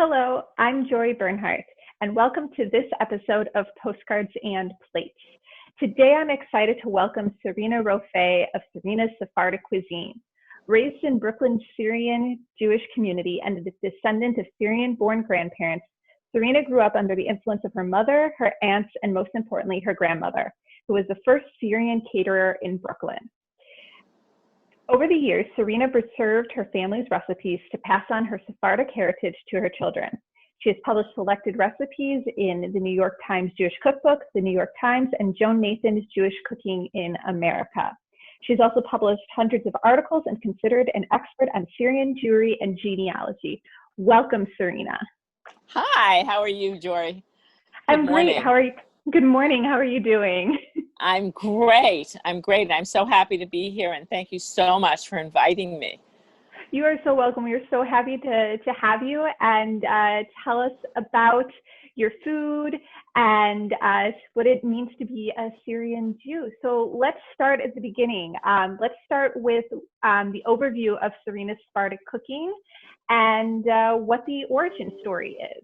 Hello, I'm Jory Bernhardt, and welcome to this episode of Postcards and Plates. Today, I'm excited to welcome Sarina Roffe of Sarina's Sephardic Cuisine. Raised in Brooklyn's Syrian Jewish community and a descendant of Syrian-born grandparents, Sarina grew up under the influence of her mother, her aunts, and most importantly, her grandmother, who was the first Syrian caterer in Brooklyn. Over the years, Sarina preserved her family's recipes to pass on her Sephardic heritage to her children. She has published selected recipes in the New York Times Jewish Cookbooks, the New York Times, and Joan Nathan's Jewish Cooking in America. She's also published hundreds of articles and considered an expert on Syrian Jewry and genealogy. Welcome, Sarina. Hi, how are you, Jory? I'm great. How are you? Good morning. How are you doing? I'm great. I'm so happy to be here, and thank you so much for inviting me. You are so welcome. We are so happy to have you and tell us about your food and what it means to be a Syrian Jew. So let's start at the beginning. Let's start with the overview of Sarina's Sephardic cooking and what the origin story is.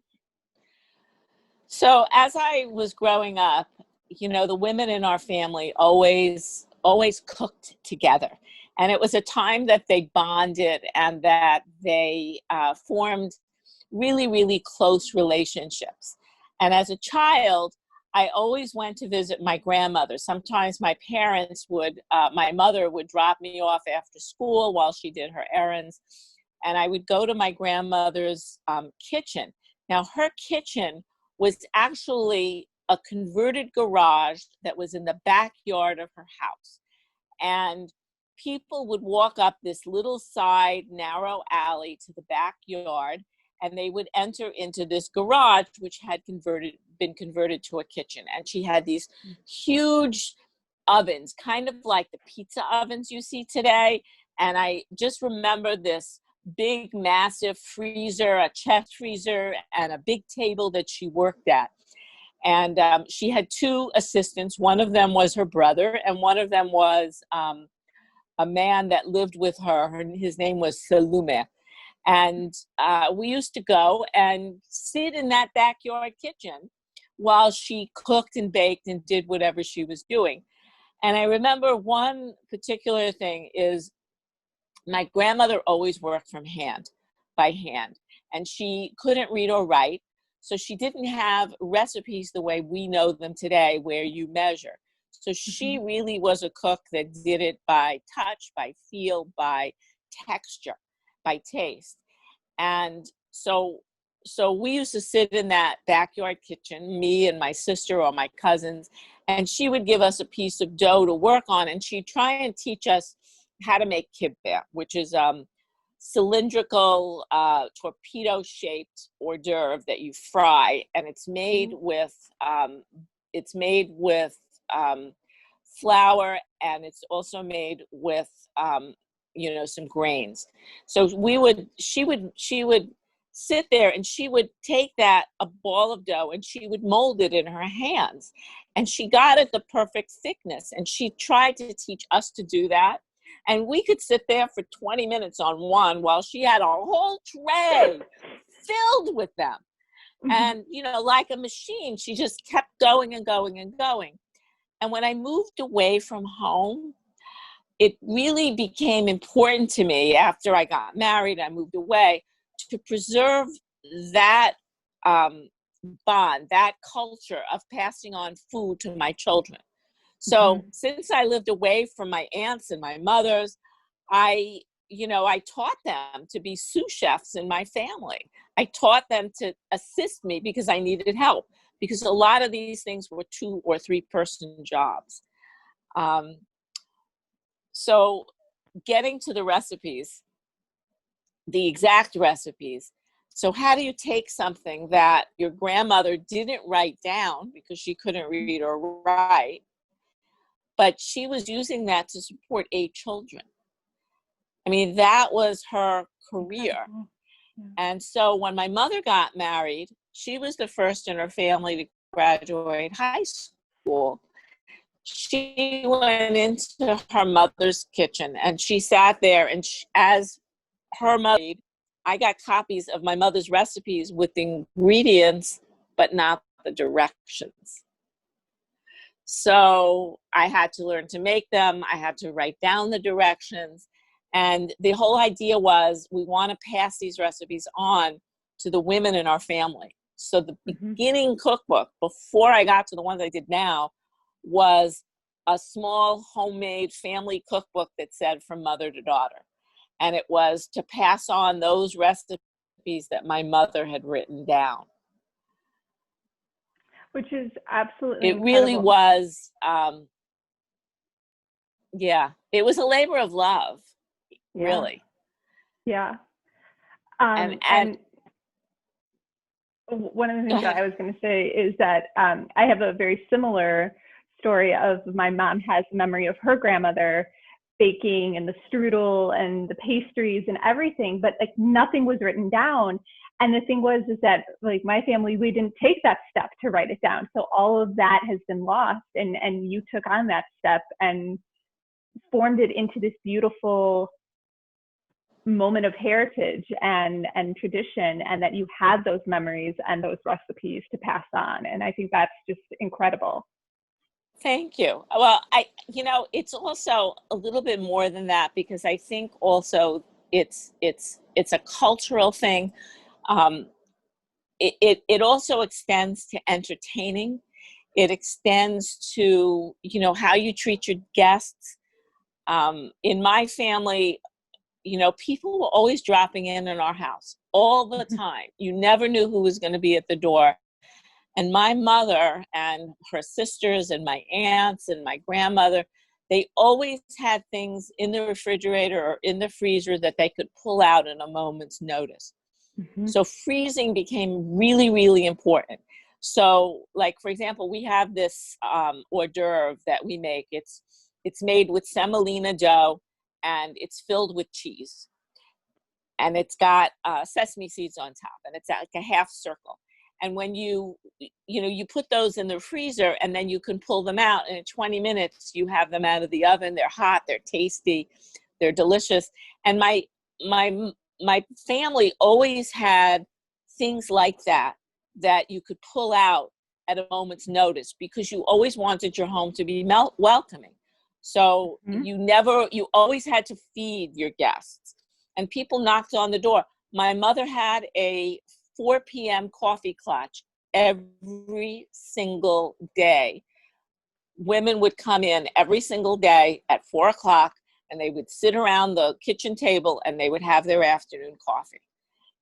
So as I was growing up, you know, the women in our family always cooked together. And it was a time that they bonded and that they formed really, really close relationships. And as a child, I always went to visit my grandmother. Sometimes my mother would drop me off after school while she did her errands. And I would go to my grandmother's kitchen. Now, her kitchen was actually a converted garage that was in the backyard of her house. And people would walk up this little side narrow alley to the backyard, and they would enter into this garage, which had been converted to a kitchen. And she had these huge ovens, kind of like the pizza ovens you see today. And I just remember this big, massive freezer, a chest freezer, and a big table that she worked at. And she had two assistants. One of them was her brother, and one of them was a man that lived with her. His name was Salume. And we used to go and sit in that backyard kitchen while she cooked and baked and did whatever she was doing. And I remember one particular thing is my grandmother always worked by hand, and she couldn't read or write. So she didn't have recipes the way we know them today, where you measure. So she really was a cook that did it by touch, by feel, by texture, by taste. And so we used to sit in that backyard kitchen, me and my sister or my cousins, and she would give us a piece of dough to work on, and she'd try and teach us how to make kibbeh, which is cylindrical, torpedo-shaped hors d'oeuvre that you fry, and it's made with flour, and it's also made with some grains. So she would sit there, and she would take a ball of dough, and she would mold it in her hands, and she got it the perfect thickness, and she tried to teach us to do that. And we could sit there for 20 minutes on one while she had a whole tray filled with them. And, like a machine, she just kept going and going and going. And when I moved away from home, it really became important to me after I got married, I moved away, to preserve that bond, that culture of passing on food to my children. So since I lived away from my aunts and my mothers, I taught them to be sous chefs in my family. I taught them to assist me because I needed help, because a lot of these things were 2 or 3 person jobs. So getting to the recipes, the exact recipes. So how do you take something that your grandmother didn't write down because she couldn't read or write, but she was using that to support 8 children? I mean, that was her career. Yeah. And so when my mother got married, she was the first in her family to graduate high school. She went into her mother's kitchen, and she sat there, and as her mother, I got copies of my mother's recipes with the ingredients, but not the directions. So I had to learn to make them. I had to write down the directions. And the whole idea was we want to pass these recipes on to the women in our family. So the beginning cookbook, before I got to the ones I did now, was a small homemade family cookbook that said from mother to daughter. And it was to pass on those recipes that my mother had written down. Which is absolutely It incredible. really was, it was a labor of love, really. Yeah. And one of the things that I was going to say is that I have a very similar story of my mom has memory of her grandmother baking and the strudel and the pastries and everything, but like nothing was written down. And the thing was, is that like my family, we didn't take that step to write it down. So all of that has been lost, and you took on that step and formed it into this beautiful moment of heritage and tradition, and that you had those memories and those recipes to pass on. And I think that's just incredible. Thank you. Well, it's also a little bit more than that, because I think also it's a cultural thing. It also extends to entertaining. It extends to, how you treat your guests. In my family, people were always dropping in our house all the time. You never knew who was going to be at the door. And my mother and her sisters and my aunts and my grandmother, they always had things in the refrigerator or in the freezer that they could pull out in a moment's notice. So freezing became really, really important. So, like, for example, we have this hors d'oeuvre that we make. It's made with semolina dough, and it's filled with cheese. And it's got sesame seeds on top, and it's like a half circle. And when you put those in the freezer, and then you can pull them out, and in 20 minutes, you have them out of the oven. They're hot, they're tasty, they're delicious. And my family always had things like that you could pull out at a moment's notice, because you always wanted your home to be welcoming. So you always had to feed your guests, and people knocked on the door. My mother had a 4 p.m. coffee clutch every single day. Women would come in every single day at 4 o'clock, and they would sit around the kitchen table, and they would have their afternoon coffee.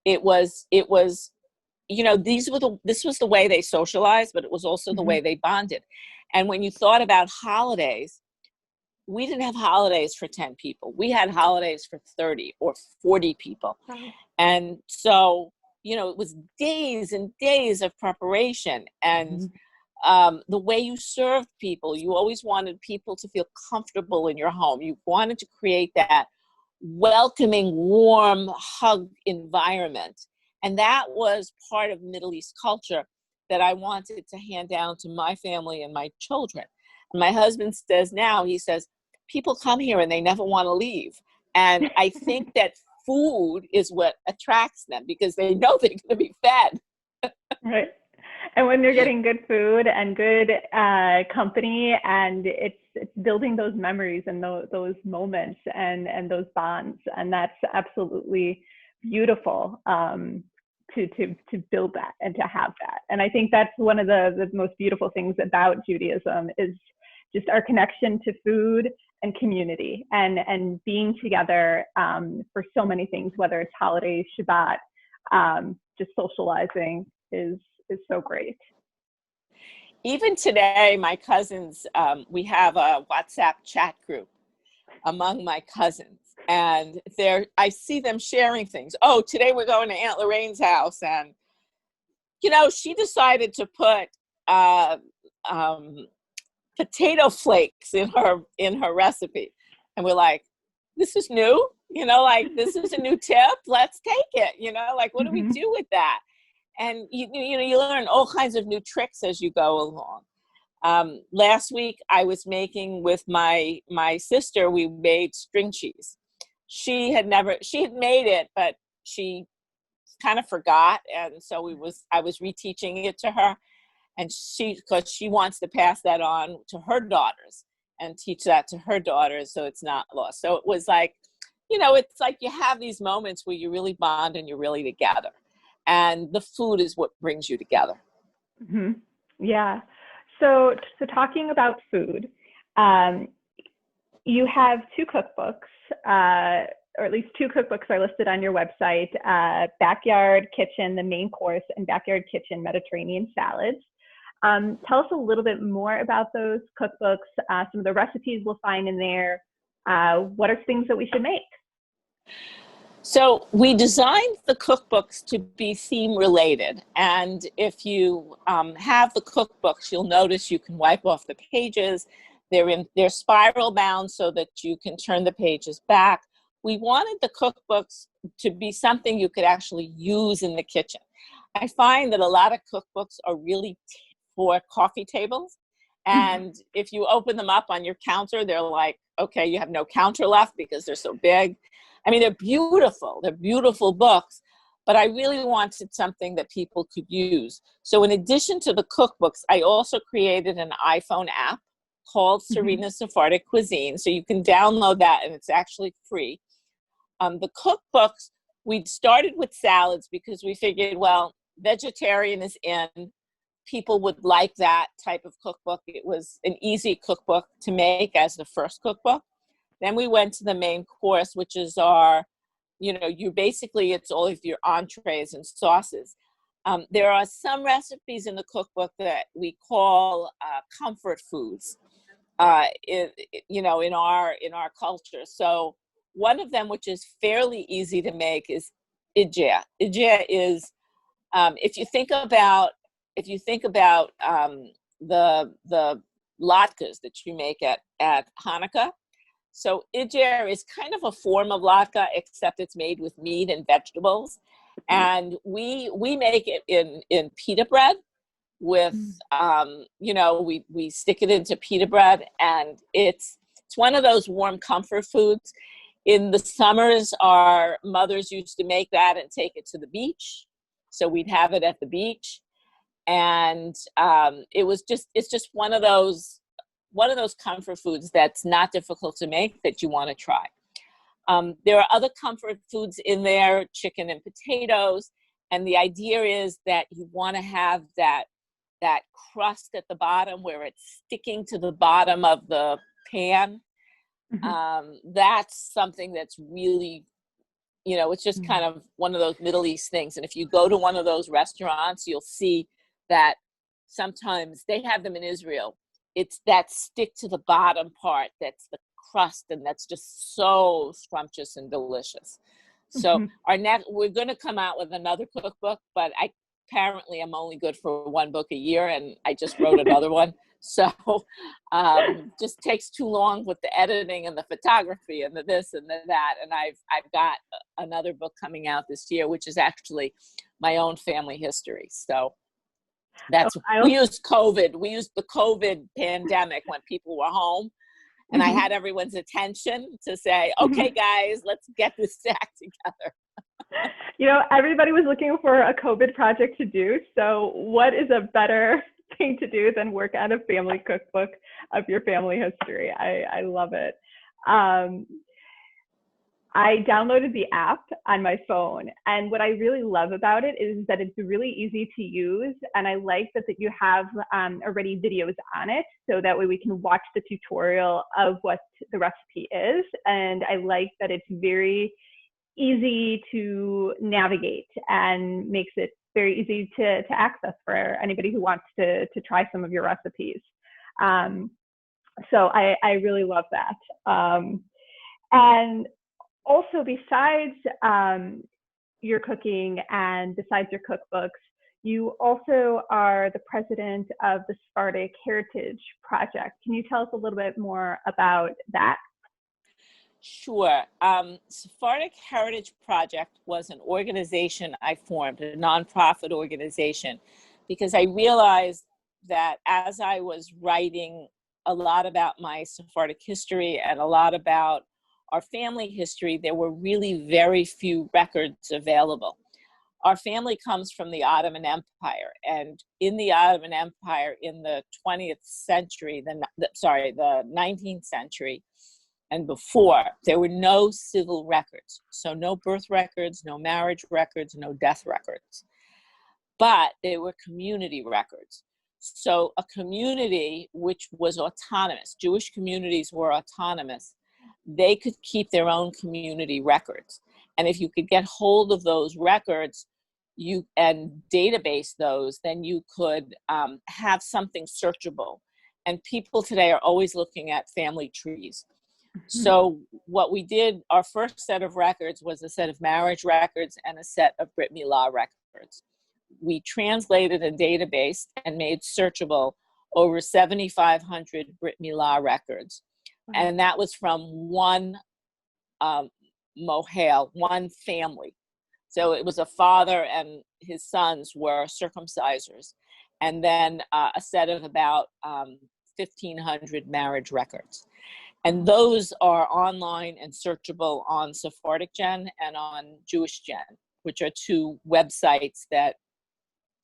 It was, this was the way they socialized, but it was also the way they bonded. And when you thought about holidays, we didn't have holidays for 10 people. We had holidays for 30 or 40 people. Wow. And so, it was days and days of preparation. And the way you served people, you always wanted people to feel comfortable in your home. You wanted to create that welcoming, warm, hug environment. And that was part of Middle East culture that I wanted to hand down to my family and my children. And my husband says now, he says, people come here and they never want to leave. And I think that food is what attracts them, because they know they're going to be fed. Right. And when you're getting good food and good company, and it's building those memories and those moments and those bonds, and that's absolutely beautiful to build that and to have that. And I think that's one of the most beautiful things about Judaism is just our connection to food and community and being together for so many things, whether it's holidays, Shabbat, just socializing is so great. Even today, my cousins, we have a WhatsApp chat group among my cousins, and I see them sharing things. Oh, today we're going to Aunt Lorraine's house, and she decided to put potato flakes in her recipe, and we're like, this is new, this is a new tip. Let's take it. What do we do with that? And you learn all kinds of new tricks as you go along. Last week I was making with my sister. We made string cheese. She had made it, but she kind of forgot. And so I was reteaching it to her, and because she wants to pass that on to her daughters and teach that to her daughters, so it's not lost. So it was like, it's like you have these moments where you really bond and you're really together, and the food is what brings you together. Mm-hmm. Yeah. So talking about food, you have two cookbooks, or at least two cookbooks are listed on your website, Backyard Kitchen, the main course, and Backyard Kitchen, Mediterranean Salads. Tell us a little bit more about those cookbooks, some of the recipes we'll find in there. What are things that we should make? So we designed the cookbooks to be theme related. And if you have the cookbooks, you'll notice you can wipe off the pages. They're spiral bound so that you can turn the pages back. We wanted the cookbooks to be something you could actually use in the kitchen. I find that a lot of cookbooks are really for coffee tables. And if you open them up on your counter, they're like, okay, you have no counter left because they're so big. I mean, they're beautiful. They're beautiful books, but I really wanted something that people could use. So in addition to the cookbooks, I also created an iPhone app called Sarina Sephardic Cuisine. So you can download that, and it's actually free. The cookbooks, we started with salads because we figured, well, vegetarian is in. People would like that type of cookbook. It was an easy cookbook to make as the first cookbook. Then we went to the main course, which is our, it's all of your entrees and sauces. There are some recipes in the cookbook that we call comfort foods, in our culture. So one of them, which is fairly easy to make, is idja. Idja is, if you think about the latkes that you make at Hanukkah. So idja is kind of a form of latke, except it's made with meat and vegetables. And we make it in pita bread with, we stick it into pita bread, and it's one of those warm comfort foods. In the summers, our mothers used to make that and take it to the beach. So we'd have it at the beach. And it's just one of those comfort foods that's not difficult to make, that you want to try. There are other comfort foods in there, chicken and potatoes. And the idea is that you want to have that crust at the bottom where it's sticking to the bottom of the pan. That's something that's really, it's just kind of one of those Middle East things. And if you go to one of those restaurants, you'll see that sometimes they have them in Israel. It's that stick to the bottom part that's the crust, and that's just so scrumptious and delicious. So we're going to come out with another cookbook, but I apparently am only good for one book a year, and I just wrote another one. So just takes too long with the editing and the photography and the this and the that. And I've got another book coming out this year, which is actually my own family history. So we used the COVID pandemic when people were home, and I had everyone's attention to say, okay, guys, let's get this act together. Everybody was looking for a COVID project to do. So what is a better thing to do than work on a family cookbook of your family history? I love it. I downloaded the app on my phone, and what I really love about it is that it's really easy to use, and I like that you have already videos on it, so that way we can watch the tutorial of what the recipe is, and I like that it's very easy to navigate and makes it very easy to access for anybody who wants to try some of your recipes. So I really love that. And also, besides your cooking and besides your cookbooks, you also are the president of the Sephardic Heritage Project. Can you tell us a little bit more about that? Sure. Sephardic Heritage Project was an organization I formed, a nonprofit organization, because I realized that as I was writing a lot about my Sephardic history and a lot about our family history, there were really very few records available. our family comes from the Ottoman Empire, and in the Ottoman Empire in the 20th century, the 19th century and before, there were no civil records. So no birth records, no marriage records, no death records. But there were community records. So a community which was autonomous, Jewish communities were autonomous, they could keep their own community records. And if you could get hold of those records and database those, then you could have something searchable. And people today are always looking at family trees. So what we did, our first set of records was a set of marriage records and a set of Brit Milah records. We translated and databased and made searchable over 7,500 Brit Milah records. And that was from one mohel, one family. So it was a father and his sons were circumcisers. And then a set of about 1,500 marriage records. And those are online and searchable on Sephardic Gen and on Jewish Gen, which are two websites that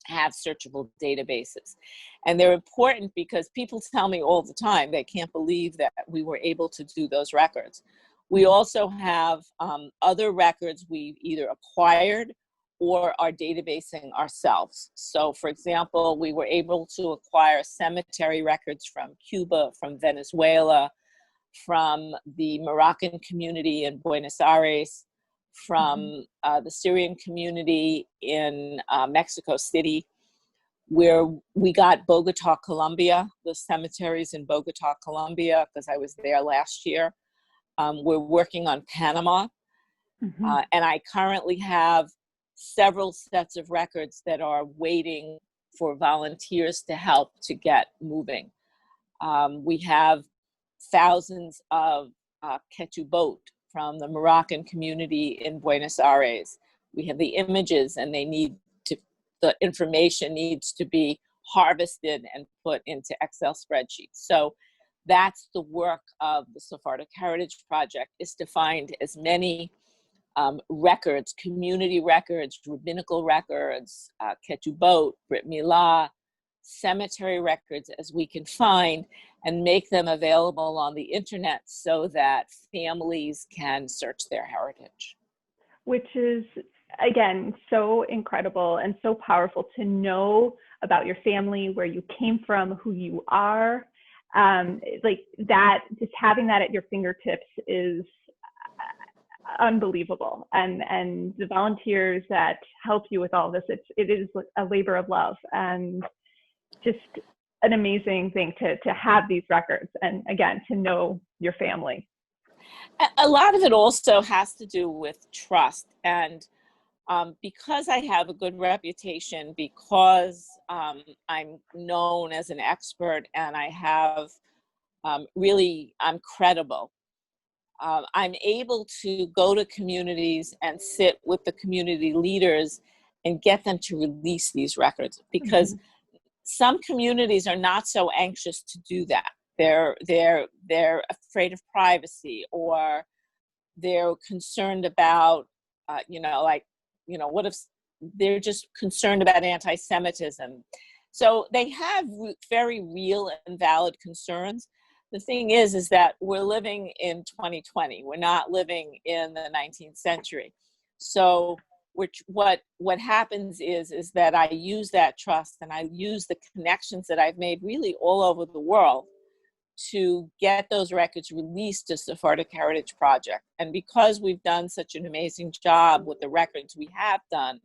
have searchable databases. And they're important because people tell me all the time they can't believe that we were able to do those records. We also have other records we've either acquired or are databasing ourselves. So for example, we were able to acquire cemetery records from Cuba, from Venezuela, from the Moroccan community in Buenos Aires, from the Syrian community in Mexico City, where we got Bogota, Colombia, the cemeteries in Bogota, Colombia, because I was there last year. We're working on Panama, and I currently have several sets of records that are waiting for volunteers to help to get moving. We have thousands of ketubot from the Moroccan community in Buenos Aires. We have the images, and the information needs to be harvested and put into Excel spreadsheets. So that's the work of the Sephardic Heritage Project, is to find as many records, community records, rabbinical records, ketubot, Brit Milah, cemetery records as we can find, and make them available on the internet so that families can search their heritage. Which is, again, so incredible and so powerful to know about your family, where you came from, who you are. Like that, just having that at your fingertips is unbelievable. And the volunteers that help you with all this, it is a labor of love, and just an amazing thing to have these records, and again, to know your family. A lot of it also has to do with trust. And because I have a good reputation, because I'm known as an expert, and I have I'm credible, I'm able to go to communities and sit with the community leaders and get them to release these records, because some communities are not so anxious to do that. They're afraid of privacy, or they're concerned about, what if they're just concerned about anti-Semitism. So they have very real and valid concerns. The thing is that we're living in 2020. We're not living in the 19th century. So what happens is that I use that trust, and I use the connections that I've made really all over the world to get those records released to Sephardic Heritage Project. And because we've done such an amazing job with the records we have done,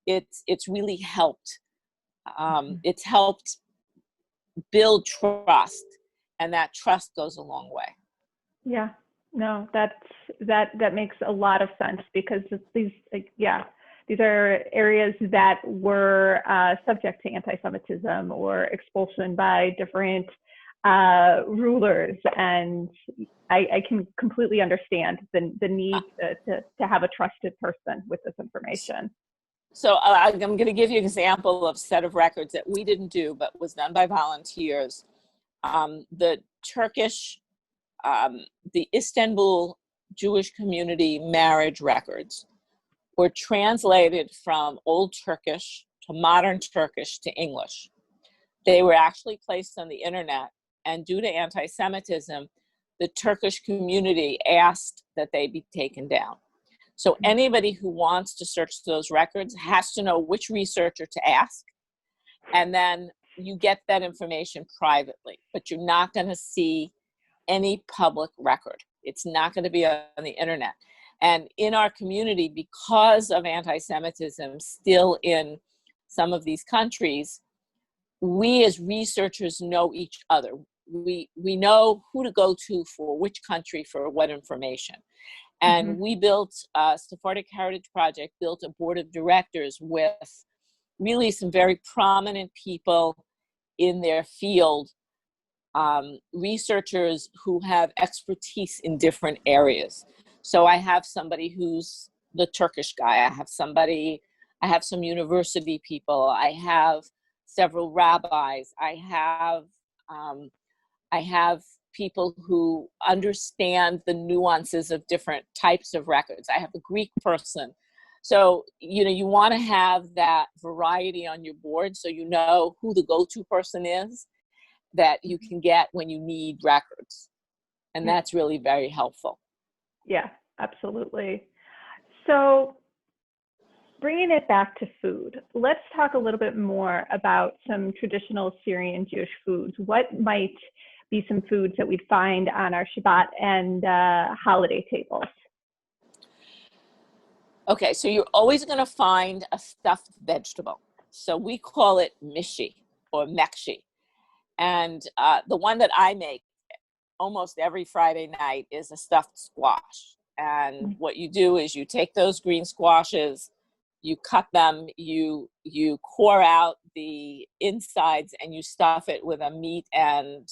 it's really helped. It's helped build trust, and that trust goes a long way. Yeah, no, that makes a lot of sense, because these are areas that were subject to anti-Semitism or expulsion by different rulers, and I can completely understand the need to have a trusted person with this information. So I'm going to give you an example of a set of records that we didn't do, but was done by volunteers. The Turkish, the Istanbul Jewish community marriage records were translated from Old Turkish to modern Turkish to English. They were actually placed on the internet, and due to anti-Semitism, the Turkish community asked that they be taken down. So anybody who wants to search those records has to know which researcher to ask, and then you get that information privately, but you're not going to see any public record. It's not going to be on the internet. And in our community, because of anti-Semitism still in some of these countries, we as researchers know each other. We know who to go to for which country for what information. And we built, Sephardic Heritage Project built a board of directors with really some very prominent people in their field, researchers who have expertise in different areas. So I have somebody who's the Turkish guy. I have some university people. I have several rabbis. I have people who understand the nuances of different types of records. I have a Greek person. So, you want to have that variety on your board so you know who the go-to person is that you can get when you need records. And that's really very helpful. Yeah, absolutely. So bringing it back to food, let's talk a little bit more about some traditional Syrian Jewish foods. What might be some foods that we'd find on our Shabbat and holiday tables? Okay, so you're always going to find a stuffed vegetable. So we call it mishi or mekshi. And the one that I make almost every Friday night is a stuffed squash. And what you do is you take those green squashes, you cut them, you core out the insides, and you stuff it with a meat and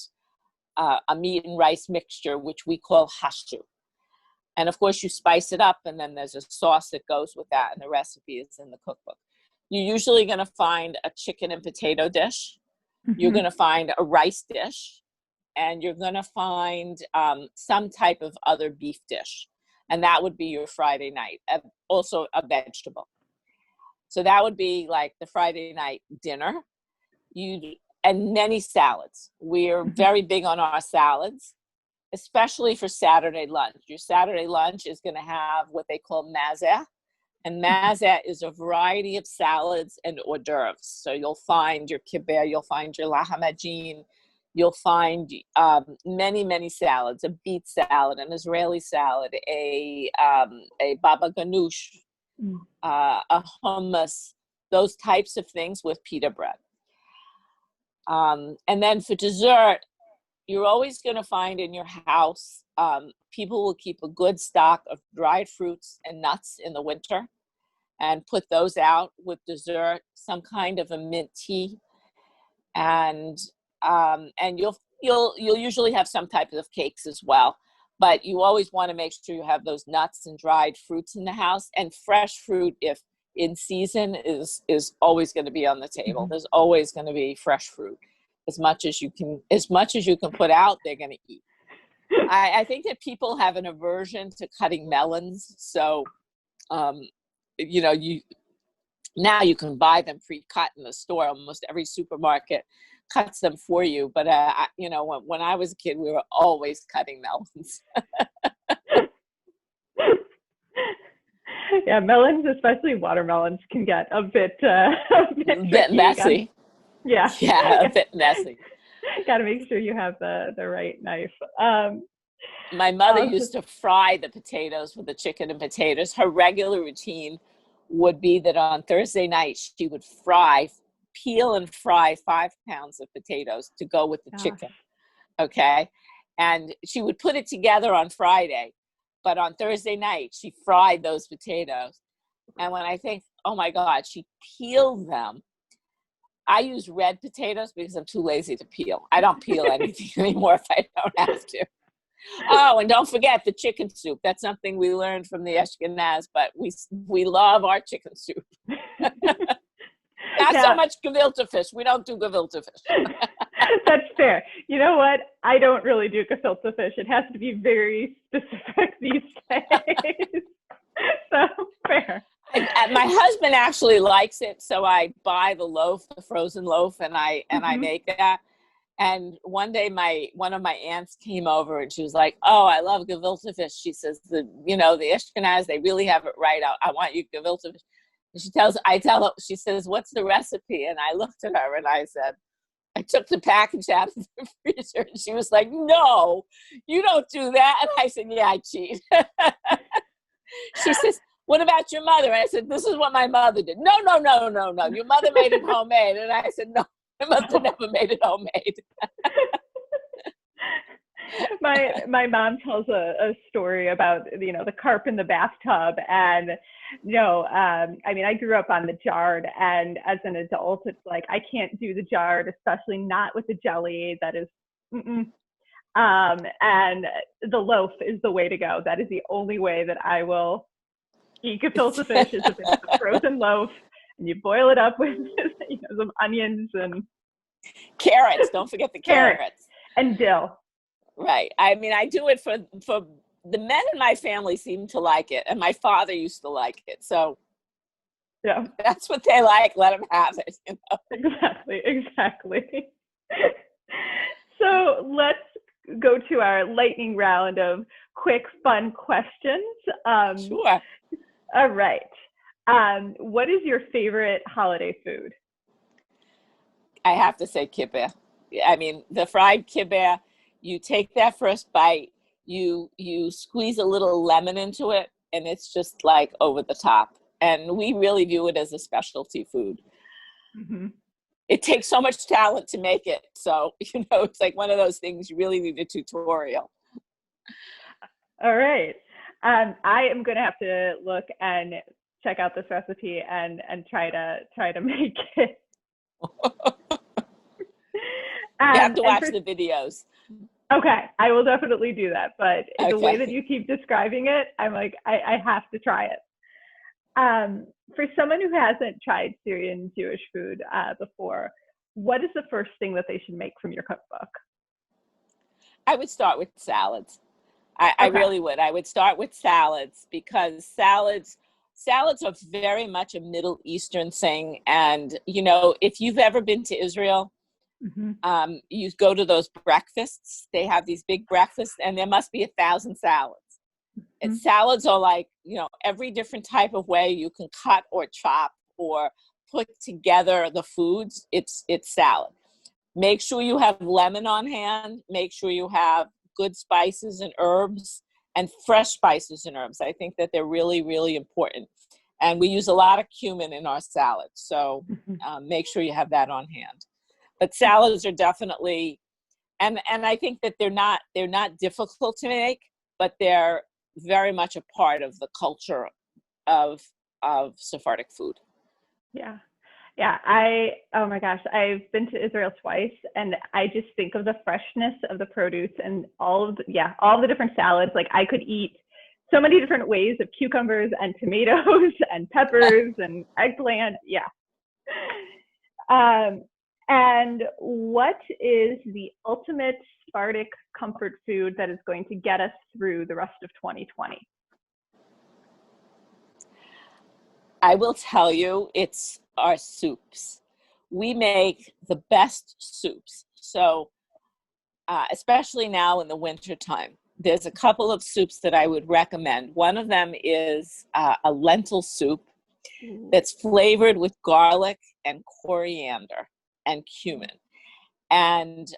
rice mixture, which we call hashu. And of course, you spice it up, and then there's a sauce that goes with that, and the recipe is in the cookbook. You're usually going to find a chicken and potato dish. You're going to find a rice dish, and you're going to find some type of other beef dish. And that would be your Friday night, also a vegetable. So that would be like the Friday night dinner. And many salads. We're very big on our salads, especially for Saturday lunch. Your Saturday lunch is going to have what they call mazeh. And mazeh is a variety of salads and hors d'oeuvres. So you'll find your kibbeh, you'll find your laham ajin, you'll find many, many salads, a beet salad, an Israeli salad, a baba ganoush, a hummus, those types of things with pita bread. And then for dessert, you're always going to find in your house, people will keep a good stock of dried fruits and nuts in the winter and put those out with dessert, some kind of a mint tea. And you'll usually have some type of cakes as well. But you always want to make sure you have those nuts and dried fruits in the house, and fresh fruit, if in season, is always going to be on the table. There's always going to be fresh fruit. As much as you can put out, they're going to eat. I think that people have an aversion to cutting melons. So, now you can buy them pre-cut in the store. Almost every supermarket cuts them for you. But, when I was a kid, we were always cutting melons. Yeah, melons, especially watermelons, can get a bit messy. Yeah, a bit messy. Got to make sure you have the right knife. My mother used to fry the potatoes with the chicken and potatoes. Her regular routine would be that on Thursday night she would peel and fry 5 pounds of potatoes to go with the chicken. Okay, and she would put it together on Friday. But on Thursday night, she fried those potatoes. And when I think, oh my God, she peeled them. I use red potatoes because I'm too lazy to peel. I don't peel anything anymore if I don't have to. Oh, and don't forget the chicken soup. That's something we learned from the Ashkenaz, but we love our chicken soup. Not so much gefilte fish. We don't do gefilte fish. That's fair. You know what? I don't really do gefilte fish. It has to be very specific these days. So fair. My husband actually likes it, so I buy the loaf, the frozen loaf, and I make that. And one day one of my aunts came over and she was like, "Oh, I love gefilte fish." She says, the Ashkenaz, they really have it right. I want you gefilte fish. And I tell her, she says, "What's the recipe?" And I looked at her and I said, I took the package out of the freezer and she was like, "No, you don't do that." And I said, "Yeah, I cheat." She says, "What about your mother?" And I said, "This is what my mother did." No. Your mother made it homemade. And I said, "No, my mother never made it homemade." My mom tells a story about, the carp in the bathtub. And, I grew up on the jarred. And as an adult, it's like, I can't do the jarred, especially not with the jelly. That is, and the loaf is the way to go. That is the only way that I will eat gefilte fish, is if it's a frozen loaf and you boil it up with some onions and carrots. Don't forget the carrots and dill. Right. I do it for the men in my family seem to like it, and my father used to like it. So yeah, that's what they like. Let them have it. Exactly. So let's go to our lightning round of quick, fun questions. Sure. All right. What is your favorite holiday food? I have to say kibbeh. The fried kibbeh, you take that first bite, you squeeze a little lemon into it, and it's just like over the top. And we really view it as a specialty food. Mm-hmm. It takes so much talent to make it. So, it's like one of those things you really need a tutorial. All right. I am going to have to look and check out this recipe and try to make it. You have to watch the videos. Okay, I will definitely do that. But okay. The way that you keep describing it, I'm like, I have to try it. For someone who hasn't tried Syrian Jewish food before, what is the first thing that they should make from your cookbook? I would start with salads. I really would. I would start with salads, because salads are very much a Middle Eastern thing. And, if you've ever been to Israel, mm-hmm. You go to those breakfasts. They have these big breakfasts, and there must be 1,000 salads. Mm-hmm. And salads are like, every different type of way you can cut or chop or put together the foods. It's salad. Make sure you have lemon on hand. Make sure you have good spices and herbs, and fresh spices and herbs. I think that they're really, really important. And we use a lot of cumin in our salads. So make sure you have that on hand. But salads are definitely, and I think that they're not difficult to make, but they're very much a part of the culture of Sephardic food. Yeah. Yeah, oh my gosh, I've been to Israel twice, and I just think of the freshness of the produce and all of the different salads. Like, I could eat so many different ways of cucumbers and tomatoes and peppers and eggplant. Yeah. And what is the ultimate Sephardic comfort food that is going to get us through the rest of 2020? I will tell you, it's our soups. We make the best soups. So, especially now in the wintertime, there's a couple of soups that I would recommend. One of them is a lentil soup that's flavored with garlic and coriander and cumin. And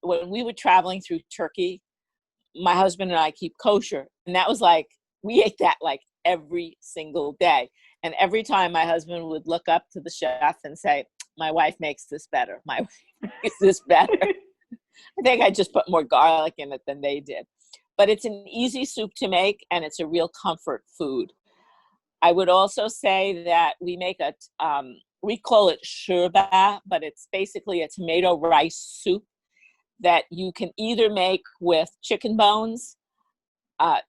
when we were traveling through Turkey, my husband and I keep kosher. And that was like, we ate that like every single day. And every time my husband would look up to the chef and say, "My wife makes this better. My wife makes this better." I think I just put more garlic in it than they did. But it's an easy soup to make, and it's a real comfort food. I would also say that we make we call it shurba, but it's basically a tomato rice soup that you can either make with chicken bones, or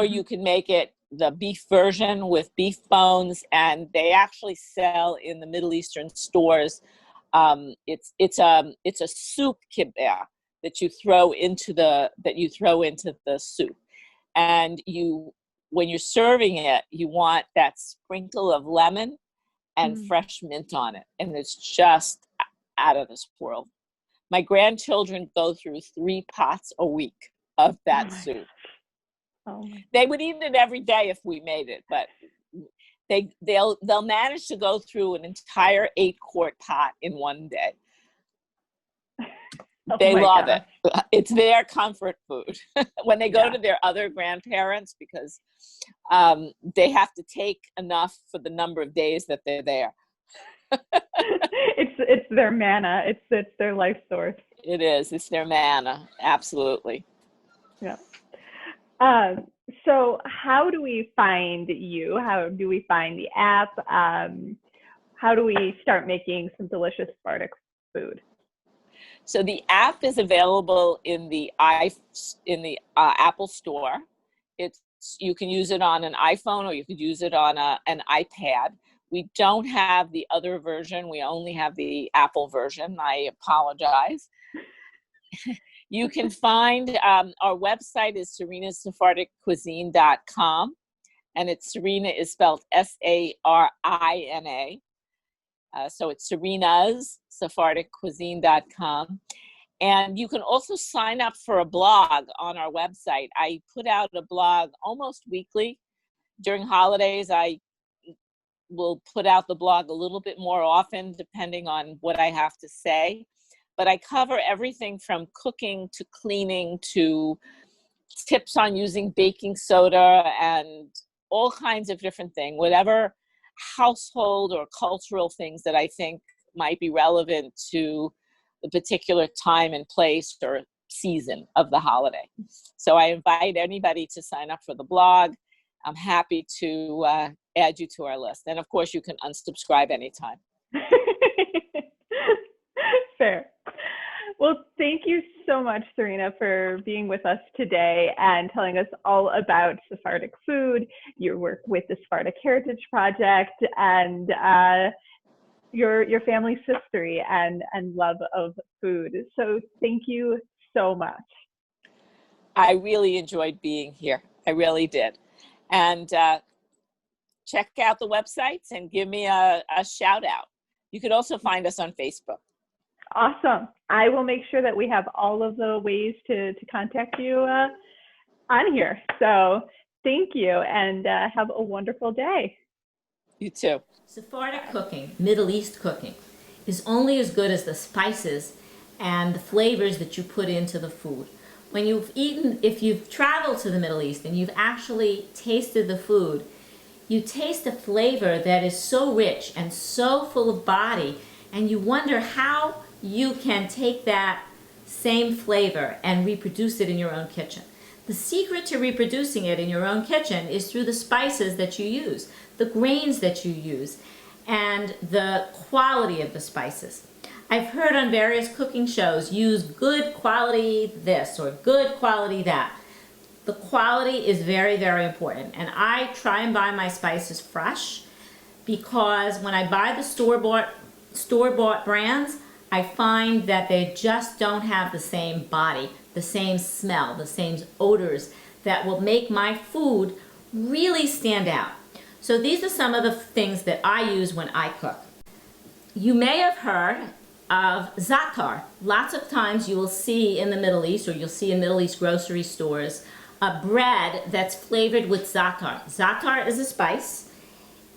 you can make it the beef version with beef bones, and they actually sell in the Middle Eastern stores. It's a soup kibbeh that you throw into the soup, and you when you're serving it, you want that sprinkle of lemon and fresh mint on it. And it's just out of this world. My grandchildren go through 3 pots a week of that soup. They would eat it every day if we made it, but they'll manage to go through an entire 8-quart pot in one day. They love it. It's their comfort food when they go to their other grandparents, because they have to take enough for the number of days that they're there. It's their manna. It's their life source. It is. It's their manna. Absolutely. Yeah. So how do we find you? How do we find the app? How do we start making some delicious Sephardic food? So the app is available in the Apple Store. You can use it on an iPhone, or you could use it on an iPad. We don't have the other version. We only have the Apple version. I apologize. You can find our website is sarinaSephardicCuisine.com, and Sarina is spelled Sarina. So it's Sarina's SephardicCuisine.com. And you can also sign up for a blog on our website. I put out a blog almost weekly. During holidays, I will put out the blog a little bit more often, depending on what I have to say. But I cover everything from cooking to cleaning to tips on using baking soda and all kinds of different things, whatever household or cultural things that I think might be relevant to the particular time and place or season of the holiday. So I invite anybody to sign up for the blog. I'm happy to add you to our list. And of course, you can unsubscribe anytime. Fair. Well, thank you so much, Sarina, for being with us today and telling us all about Sephardic food, your work with the Sephardic Heritage Project, and your family's history and love of food. So thank you so much. I really enjoyed being here. I really did. And check out the websites and give me a shout out. You could also find us on Facebook. Awesome. I will make sure that we have all of the ways to contact you on here. So thank you, and have a wonderful day. You too. Sephardic cooking, Middle East cooking, is only as good as the spices and the flavors that you put into the food. If you've traveled to the Middle East and you've actually tasted the food, you taste a flavor that is so rich and so full of body, and you wonder how you can take that same flavor and reproduce it in your own kitchen. The secret to reproducing it in your own kitchen is through the spices that you use, the grains that you use, and the quality of the spices. I've heard on various cooking shows, use good quality this or good quality that. The quality is very, very important. And I try and buy my spices fresh, because when I buy the store-bought brands, I find that they just don't have the same body, the same smell, the same odors that will make my food really stand out. So these are some of the things that I use when I cook. You may have heard of za'atar. Lots of times you will see in the Middle East, or you'll see in Middle East grocery stores, a bread that's flavored with za'atar. Za'atar is a spice.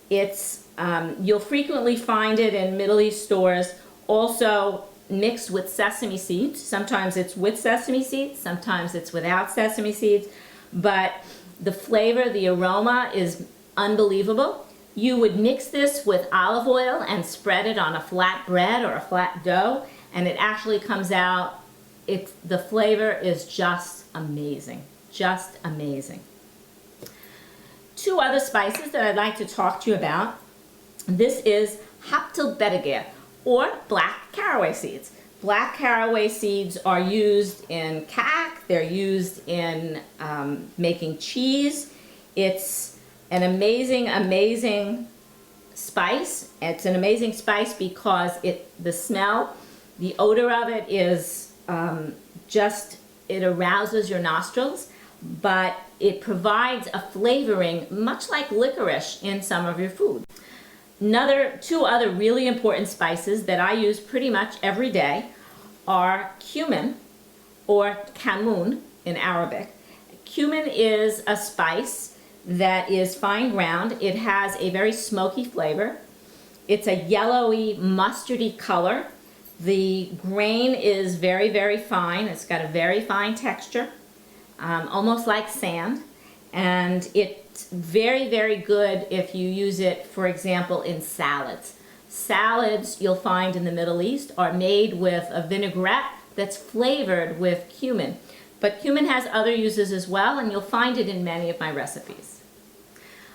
You'll frequently find it in Middle East stores, also mixed with sesame seeds. Sometimes it's with sesame seeds, sometimes it's without sesame seeds, but the flavor, the aroma is unbelievable. You would mix this with olive oil and spread it on a flat bread or a flat dough, and it actually comes out, the flavor is just amazing, just amazing. 2 other spices that I'd like to talk to you about. This is haptel bediger, or black caraway seeds. Black caraway seeds are used in kak, they're used in making cheese. It's an amazing, amazing spice. It's an amazing spice because the smell, the odor of it is it arouses your nostrils. but it provides a flavoring much like licorice in some of your food. Two other really important spices that I use pretty much every day are cumin, or kamun in Arabic. Cumin is a spice that is fine ground. It has a very smoky flavor. It's a yellowy, mustardy color. The grain is very, very fine. It's got a very fine texture, almost like sand. And it's very, very good if you use it, for example, in salads. Salads you'll find in the Middle East are made with a vinaigrette that's flavored with cumin. But cumin has other uses as well, and you'll find it in many of my recipes.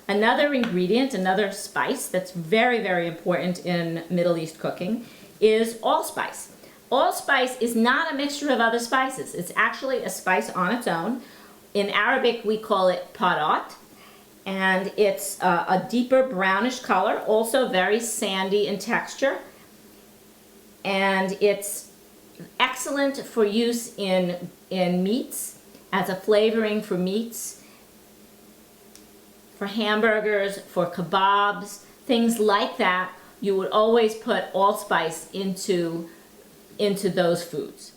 Another ingredient, another spice that's very, very important in Middle East cooking is allspice. Allspice is not a mixture of other spices. It's actually a spice on its own. In Arabic, we call it parat, and it's a deeper brownish color, also very sandy in texture, and it's excellent for use in meats, as a flavoring for meats, for hamburgers, for kebabs, things like that. You would always put allspice into those foods.